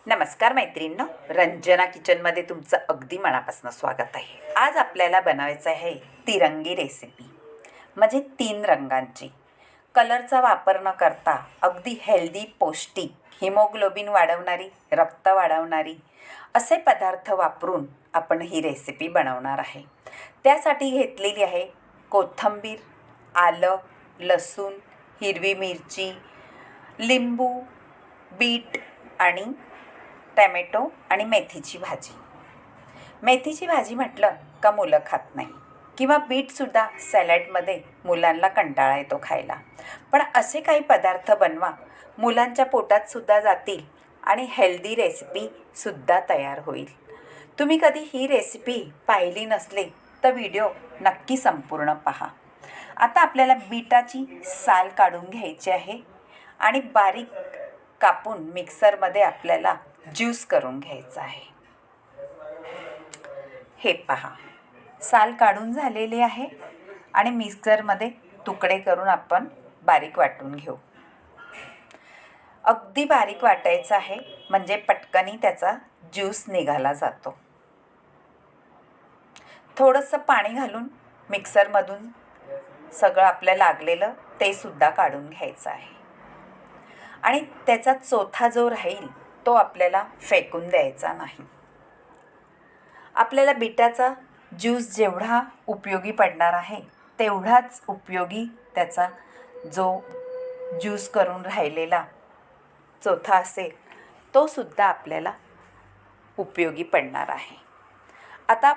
नमस्कार मैत्रिणींनो, रंजना किचनमध्ये तुमचं अगदी मनापासून स्वागत आहे. आज आपल्याला बनवायचं आहे तिरंगी रेसिपी, म्हणजे 3 रंगांची. कलरचा वापर न करता अगदी हेल्दी, पौष्टिक, हिमोग्लोबिन वाढवणारी, रक्त वाढवणारी असे पदार्थ वापरून आपण ही रेसिपी बनवणार आहे. त्यासाठी घेतलेली आहे कोथिंबीर, आलं, लसूण, हिरवी मिरची, लिंबू, बीट आणि टॅमॅटो आणि मेथीची भाजी. मेथीची भाजी म्हटलं का मुलं खात नाही, किंवा बीटसुद्धा सॅलडमध्ये मुलांना कंटाळा येतो खायला. पण असे काही पदार्थ बनवा, मुलांच्या पोटातसुद्धा जातील आणि हेल्दी रेसिपीसुद्धा तयार होईल. तुम्ही कधी ही रेसिपी पाहिली नसली तर व्हिडिओ नक्की संपूर्ण पहा. आता आपल्याला बीटाची साल काढून घ्यायची आहे आणि बारीक कापून मिक्सरमध्ये आपल्याला ज्यूस करून घ्यायचा आहे. हे पहा, साल काढून झालेली आहे आणि मिक्सरमध्ये तुकडे करून आपण बारीक वाटून घेऊ. अगदी बारीक वाटायचं आहे, म्हणजे पटकनी त्याचा ज्यूस निघाला जातो. थोडंसं पाणी घालून मिक्सरमधून सगळं आपलं लागलेलं ते सुद्धा काढून घ्यायचं आहे आणि त्याचा चोथा जो राहील तो आपल्याला फेकून द्यायचा नाही. आपल्याला बीटाचा ज्यूस जेवढा उपयोगी पडणार आहे तेवढाच उपयोगी त्याचा जो ज्यूस करून राहिलेला चोथा असेल तो सुद्धा आपल्याला उपयोगी पडणार आहे. आता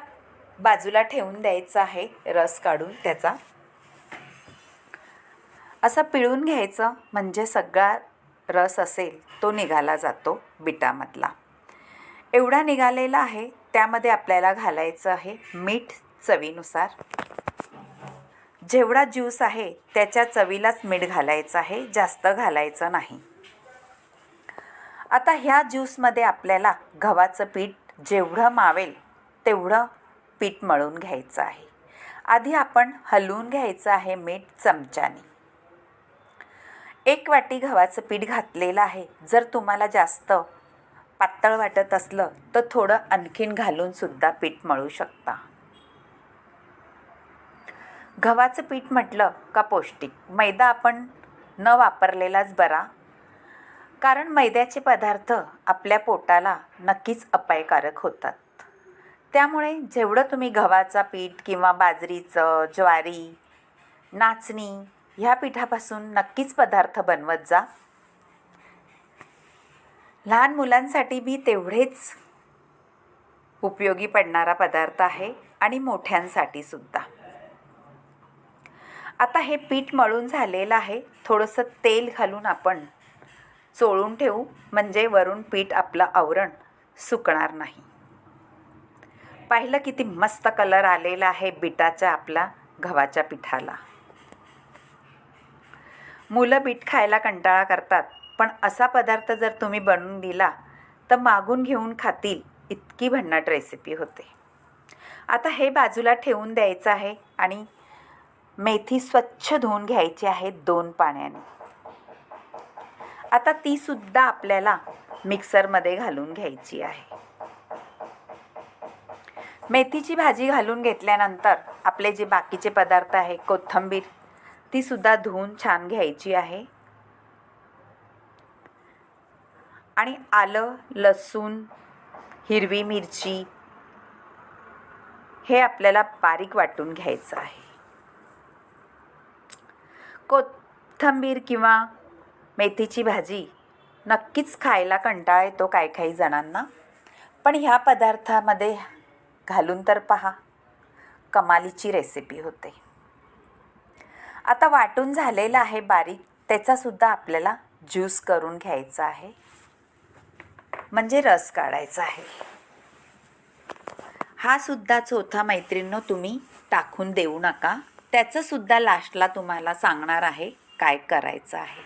बाजूला ठेवून द्यायचा आहे रस काढून त्याचा. असं पिळून घ्यायचं, म्हणजे सगळा रस असेल तो निघाला जातो बीटामधला. एवढा निघालेला आहे. त्यामध्ये आपल्याला घालायचं आहे मीठ चवीनुसार. जेवढा ज्यूस आहे त्याच्या चवीलाच मीठ घालायचं आहे, जास्त घालायचं नाही. आता ह्या ज्यूसमध्ये आपल्याला गव्हाचं पीठ जेवढं मावेल तेवढं पीठ मळून घ्यायचं आहे. आधी आपण हलवून घ्यायचं आहे मीठ चमच्याने. 1 वाटी गव्हाचं पीठ घातलेलं आहे. जर तुम्हाला जास्त पातळ वाटत असलं तर थोडं आणखीन घालून सुद्धा पीठ मळू शकता. गव्हाचं पीठ म्हटलं का पौष्टिक. मैदा आपण न वापरलेलाच बरा, कारण मैद्याचे पदार्थ आपल्या पोटाला नक्कीच अपायकारक होतात. त्यामुळे जेवढं तुम्ही गव्हाचा पीठ किंवा बाजरीचं, ज्वारी, नाचणी ह्या पिठापासून नक्कीच पदार्थ बनवत जा. लहान मुलांसाठी बी तेवढेच उपयोगी पडणारा पदार्थ आहे आणि मोठ्यांसाठी सुद्धा. आता हे पीठ मळून झालेलं आहे. थोडंसं तेल घालून आपण चोळून ठेवू, म्हणजे वरून पीठ आपलं आवरण सुकणार नाही. पाहिलं किती मस्त कलर आलेला आहे बीटाच्या आपल्या गव्हाच्या पिठाला. मुलं बीट खायला कंटाळा करतात, पण असा पदार्थ जर तुम्ही बनवून दिला तर मागून घेऊन खातील, इतकी भन्नाट रेसिपी होते. आता हे बाजूला ठेवून द्यायचं आहे आणि मेथी स्वच्छ धुवून घ्यायची आहे 2 पाण्याने. आता ती सुद्धा आपल्याला मिक्सरमध्ये घालून घ्यायची आहे. मेथीची भाजी घालून घेतल्यानंतर आपले जे बाकीचे पदार्थ आहे, कोथिंबीर ती सुद्धा धुवून छान घ्यायची आहे आणि आलं, लसूण, हिरवी मिरची हे आपल्याला बारीक वाटून घ्यायचं आहे. कोथिंबीर किंवा मेथीची भाजी नक्कीच खायला कंटाळा येतो काही जणांना, पण ह्या पदार्थामध्ये घालून तर पहा, कमालीची रेसिपी होते. आता वाटून झालेला आहे बारीक, त्याचासुद्धा आपल्याला ज्यूस करून घ्यायचा आहे, म्हणजे रस काढायचा आहे. हा सुद्धा चोथा मैत्रिणींनो तुम्ही टाकून देऊ नका. त्याचंसुद्धा लास्टला तुम्हाला सांगणार आहे काय करायचं आहे.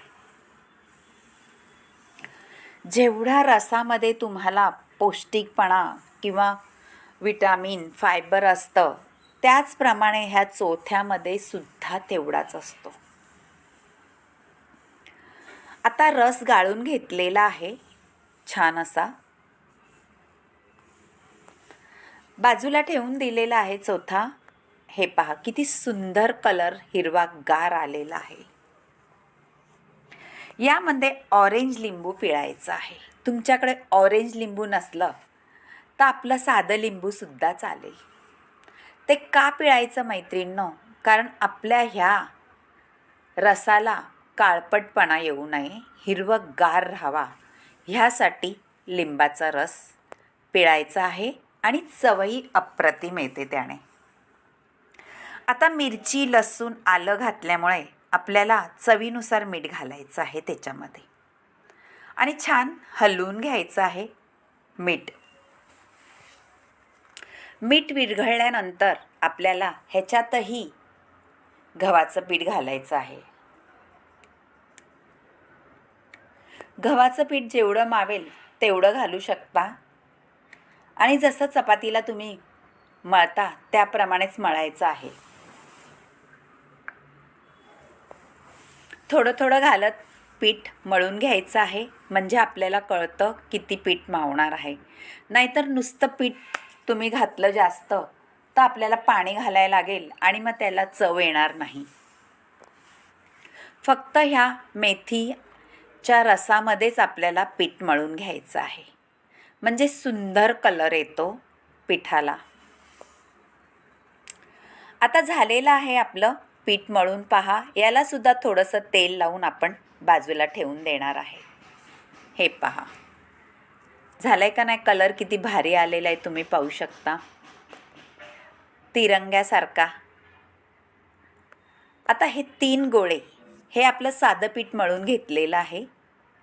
जेवढा रसामध्ये तुम्हाला पौष्टिकपणा किंवा विटामिन, फायबर असतं, त्याचप्रमाणे ह्या चोथ्यामध्ये सुद्धा तेवढाच असतो. आता रस गाळून घेतलेला आहे छान असा. बाजूला ठेवून दिलेला आहे चौथा. हे पहा किती सुंदर कलर हिरवागार आलेला आहे. यामध्ये ऑरेंज लिंबू पिळायचं आहे. तुमच्याकडे ऑरेंज लिंबू नसलं तर आपलं साधं लिंबूसुद्धा चालेल. ते का पिळायचं मैत्रिणींनो? कारण आपल्या ह्या रसाला काळपटपणा येऊ नये, हिरवंगार राहावा, ह्यासाठी लिंबाचा रस पिळायचा आहे आणि चवही अप्रतिम येते त्याने. आता मिरची, लसूण, आलं घातल्यामुळे आपल्याला चवीनुसार मीठ घालायचं आहे त्याच्यामध्ये आणि छान हलवून घ्यायचं आहे. मीठ विरघळल्यानंतर आपल्याला ह्याच्यातही गव्हाचं पीठ घालायचं आहे. गव्हाचं पीठ जेवढं मावेल तेवढं घालू शकता आणि जसं चपातीला तुम्ही मळता त्याप्रमाणेच मळायचं आहे. थोडं थोडं घालत पीठ मळून घ्यायचं आहे, म्हणजे आपल्याला कळतं किती पीठ मावणार आहे. नाहीतर नुसतं पीठ तुम्ही घातलं जास्त तर आपल्याला पाणी घालायला लागेल आणि मग त्याला चव येणार नाही. फक्त ह्या मेथीच्या रसामध्येच आपल्याला पीठ मळून घ्यायचं आहे, म्हणजे सुंदर कलर येतो पिठाला. आता झालेलं आहे आपलं पीठ मळून. पहा, याला सुद्धा थोडंसं तेल लावून आपण बाजूला ठेवून देणार आहे. हे पहा झालंय का नाही? कलर किती भारी आलेला आहे, तुम्ही पाहू शकता, तिरंग्यासारखा. आता हे 3 गोळे, हे आपलं साधं पीठ मळून घेतलेलं आहे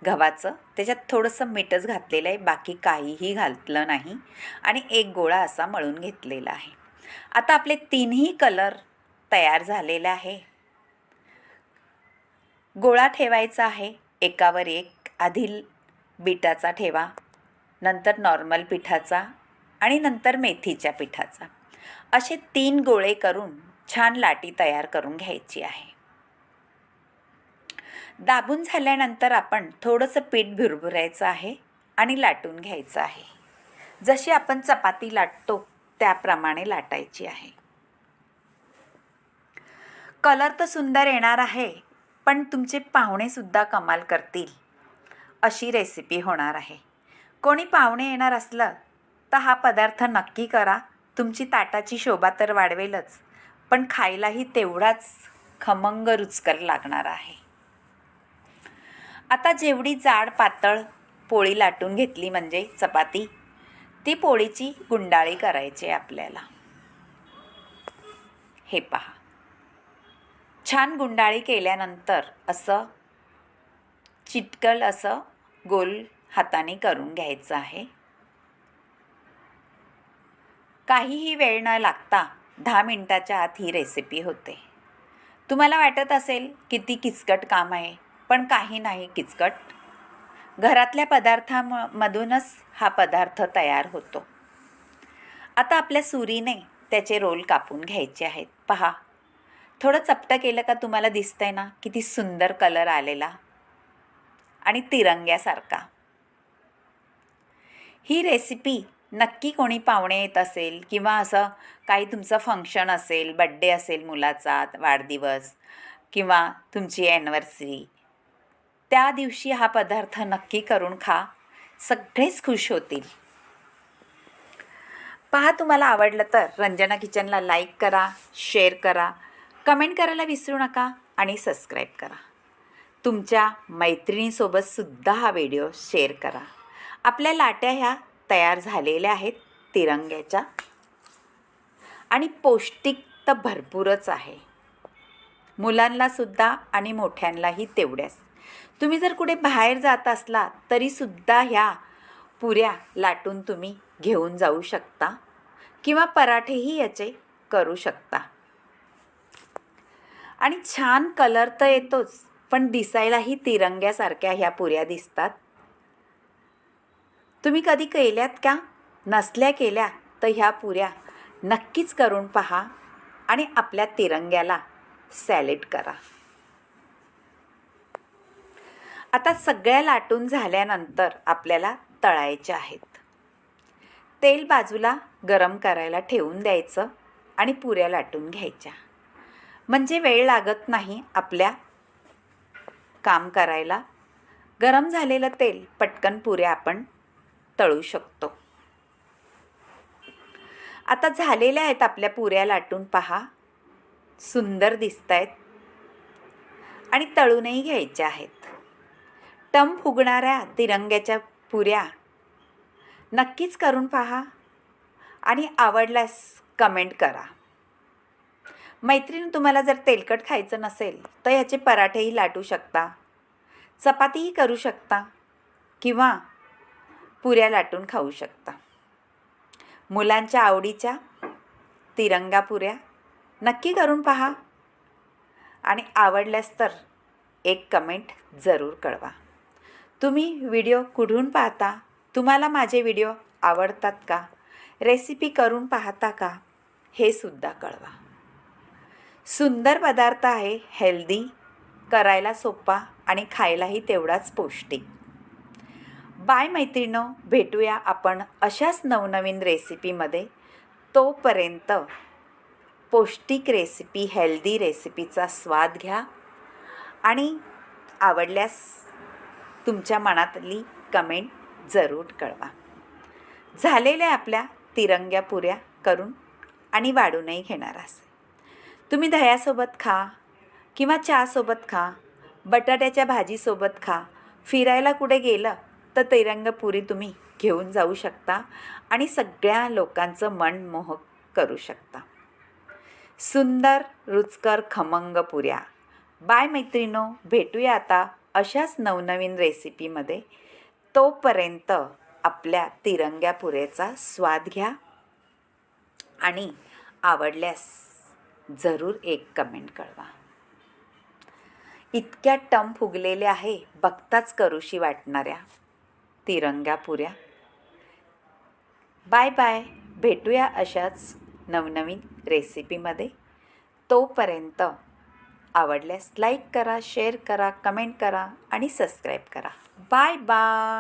गव्हाचं, त्याच्यात थोडंसं मीठच घातलेलं आहे, बाकी काहीही घातलं नाही आणि 1 गोळा असा मळून घेतलेला आहे. आता आपले 3ही कलर तयार झालेले आहे. गोळा ठेवायचा आहे एकावर एक. आधी बीटाचा ठेवा, नंतर नॉर्मल पिठाचा आणि नंतर मेथीच्या पिठाचा. असे 3 गोळे करून छान लाटी तयार करून घ्यायची आहे. दाबून झाल्यानंतर आपण थोडंसं पीठ भुरभुरायचं आहे आणि लाटून घ्यायचं आहे. जशी आपण चपाती लाटतो त्याप्रमाणे लाटायची आहे. कलर तर सुंदर येणार आहे, पण तुमचे पाहुणेसुद्धा कमाल करतील अशी रेसिपी होणार आहे. कोणी पाहुणे येणार असलं तर हा पदार्थ नक्की करा. तुमची ताटाची शोभा तर वाढवेलच, पण खायलाही तेवढाच खमंग रुचकर लागणार आहे. आता जेवढी जाड पातळ पोळी लाटून घेतली म्हणजे चपाती, ती पोळीची गुंडाळी करायची आपल्याला. हे पहा, छान गुंडाळी केल्यानंतर असं चिटकल असं गोल हाताने करून घ्यायचं आहे. काहीही वेळ न लागता 10 मिनिटाच्या आत ही रेसिपी होते. तुम्हाला वाटत असेल किती किचकट काम आहे, पण काही नाही किचकट. घरातल्या पदार्थांमधूनच हा पदार्थ तयार होतो. आता आपल्या सुरीने त्याचे रोल कापून घ्यायचे आहेत. पहा, थोडं चपटं केलं का तुम्हाला दिसतंय ना किती सुंदर कलर आलेला आणि तिरंग्यासारखा. ही रेसिपी नक्की कोणी पाहुणे येत असेल किंवा असं काही तुमचं फंक्शन असेल, बड्डे असेल, मुलाचा वाढदिवस किंवा तुमची ॲनिव्हर्सरी, त्या दिवशी हा पदार्थ नक्की करून खा, सगळेच खुश होतील. पहा, तुम्हाला आवडलं तर रंजना किचनला लाईक करा, शेअर करा, कमेंट करायला विसरू नका आणि सबस्क्राईब करा. तुमच्या मैत्रिणीसोबतसुद्धा हा व्हिडिओ शेअर करा. आपल्या लाट्या ह्या तयार झालेल्या आहेत तिरंग्याच्या आणि पौष्टिक तर भरपूरच आहे. मुलांनासुद्धा आणि मोठ्यांनाही तेवढ्याच. तुम्ही जर कुठे बाहेर जात असला तरीसुद्धा ह्या पुऱ्या लाटून तुम्ही घेऊन जाऊ शकता किंवा पराठेही याचे करू शकता. आणि छान कलर तर येतोच, पण दिसायलाही तिरंग्यासारख्या ह्या पुऱ्या दिसतात. तुम्ही कधी केल्यात का? नसल्या केल्या तर ह्या पुऱ्या नक्कीच करून पहा आणि आपल्या तिरंग्याला सॅलेड करा. आता सगळ्या लाटून झाल्यानंतर आपल्याला तळायच्या आहेत. तेल बाजूला गरम करायला ठेवून द्यायचं आणि पुऱ्या लाटून घ्यायच्या. म्हणजे वेळ लागत नाही आपल्या काम करायला. गरम झालेलं तेल पटकन पुऱ्या आपण तळू शकतो. आता झालेल्या आहेत आपल्या पुऱ्या लाटून पहा. सुंदर दिसत आहेत आणि तळूनही घ्यायच्या आहेत. टम फुगणाऱ्या तिरंग्याच्या पुऱ्या नक्कीच करून पहा आणि आवडल्यास कमेंट करा. मैत्रीण, तुम्हाला जर तेलकट खायचं नसेल तर याचे पराठेही लाटू शकता, चपातीही करू शकता किंवा पुऱ्या लाटून खाऊ शकता. मुलांच्या आवडीच्या तिरंगा पुऱ्या नक्की करून पहा आणि आवडल्यास तर एक कमेंट जरूर कळवा. तुम्ही व्हिडिओ कुठून पाहता? तुम्हाला माझे व्हिडिओ आवडतात का? रेसिपी करून पाहता का? हे सुद्धा कळवा. सुंदर पदार्थ आहे, हेल्दी, करायला सोपा आणि खायलाही तेवढाच पौष्टिक. बाय मैत्रिणो, भेटूया आपण अशाच नवनवीन रेसिपीमध्ये. तोपर्यंत पौष्टिक रेसिपी, हेल्दी रेसिपीचा स्वाद घ्या आणि आवडल्यास तुमच्या मनातली कमेंट जरूर कळवा. झालेल्या आपल्या तिरंग्या पुऱ्या करून आणि वाढूनही घेणार असेल. तुम्ही दह्यासोबत खा किंवा चहासोबत खा, बटाट्याच्या भाजीसोबत खा, फिरायला कुठे गेलं तर तिरंगपुरी तुम्ही घेऊन जाऊ शकता आणि सगळ्या लोकांचं मन मोहक करू शकता. सुंदर, रुचकर, खमंग पुऱ्या. बाय मैत्रिणो, भेटूया आता अशाच नवनवीन रेसिपीमध्ये. तोपर्यंत आपल्या तिरंग्या पुऱ्याचा स्वाद घ्या आणि आवडल्यास जरूर एक कमेंट कळवा. इतक्या टम फुगलेल्या आहे, बघताच करूशी वाटणाऱ्या तिरंगा पुऱ्या. बाय बाय, भेटूया अशाच नवनवीन रेसिपीमध्ये. तोपर्यंत आवडल्यास लाईक करा, शेअर करा, कमेंट करा आणि सबस्क्राईब करा. Bye bye.